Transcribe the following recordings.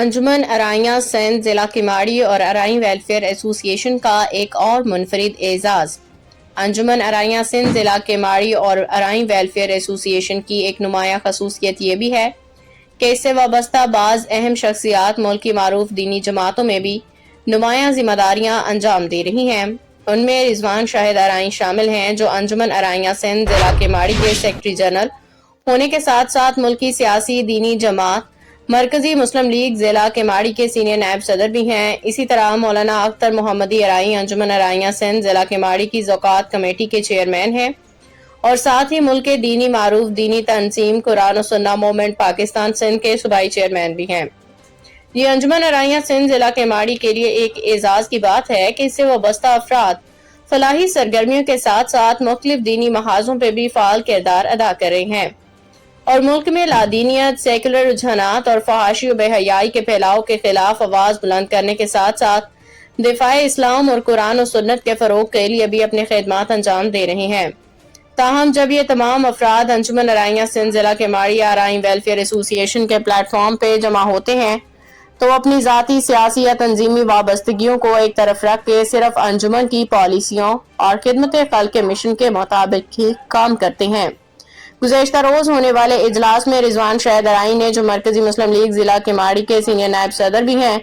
انجمن ارائیاں سندھ ضلع کیماڑی اور ارائی ویلفیئر ایسوسی ایشن کا ایک اور منفرد اعزاز۔ انجمن ارائیاں سندھ ضلع کیماڑی اور ارائی ویلفیئر ایسوسی ایشن کی ایک نمایاں خصوصیت یہ بھی ہے کہ اس سے وابستہ بعض اہم شخصیات ملک کی معروف دینی جماعتوں میں بھی نمایاں ذمہ داریاں انجام دے رہی ہیں۔ ان میں رضوان شاہد ارائی شامل ہیں جو انجمن ارائیاں سندھ ضلع کیماڑی کے سیکرٹری جنرل ہونے کے ساتھ ساتھ ملک کی سیاسی دینی جماعت مرکزی مسلم لیگ ضلع کیماڑی کے سینئر نائب صدر بھی ہیں۔ اسی طرح مولانا اختر محمدی ارائی انجمن ارائیاں سندھ ضلع کیماڑی کی زکوٰۃ کمیٹی کے چیئرمین ہیں اور ساتھ ہی ملک کے دینی معروف دینی تنظیم قرآن و سنہ موومنٹ پاکستان سندھ کے صوبائی چیئرمین بھی ہیں۔ یہ انجمن ارائیاں سندھ ضلع کیماڑی کے لیے ایک اعزاز کی بات ہے کہ اس سے وابستہ افراد فلاحی سرگرمیوں کے ساتھ ساتھ مختلف دینی محاذوں پہ بھی فعال کردار ادا کر رہے ہیں اور ملک میں لادینیت، سیکولر رجحانات اور فحاشی و بے حیائی کے پھیلاؤ کے خلاف آواز بلند کرنے کے ساتھ ساتھ دفاع اسلام اور قرآن و سنت کے فروغ کے لیے بھی اپنے خدمات انجام دے رہے ہیں۔ تاہم جب یہ تمام افراد انجمن ارائیاں سندھ ضلع کیماڑی یا ارائی ویلفیئر ایسوسی ایشن کے پلیٹ فارم پہ جمع ہوتے ہیں تو اپنی ذاتی سیاسی یا تنظیمی وابستگیوں کو ایک طرف رکھ کے صرف انجمن کی پالیسیوں اور خدمت خلق کے مشن کے مطابق ہی کام کرتے ہیں۔ گزشتہ روز ہونے والے اجلاس میں رضوان شاہد ارائی نے جو مرکزی مسلم لیگ ضلع کیماڑی کے سینئر نائب صدر بھی ہیں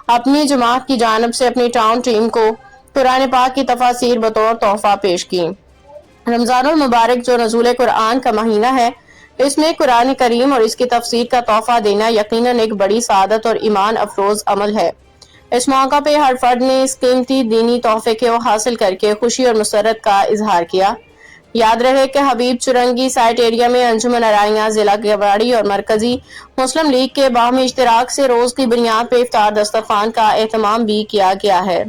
اپنی جماعت کی جانب سے اپنی ٹاؤن ٹیم کو قرآن پاک کی تفاسیر بطور تحفہ پیش کی۔ رمضان المبارک جو نزول قرآن کا مہینہ ہے، اس میں قرآن کریم اور اس کی تفسیر کا تحفہ دینا یقیناً ایک بڑی سعادت اور ایمان افروز عمل ہے۔ اس موقع پہ ہر فرد نے اس قیمتی دینی تحفے کو حاصل کر کے خوشی اور مسرت کا اظہار کیا۔ یاد رہے کہ حبیب چرنگی سائٹ ایریا میں انجمن ارائیاں ضلع کیماڑی اور مرکزی مسلم لیگ کے باہمی اشتراک سے روز کی بنیاد پہ افطار دسترخوان کا اہتمام بھی کیا گیا ہے۔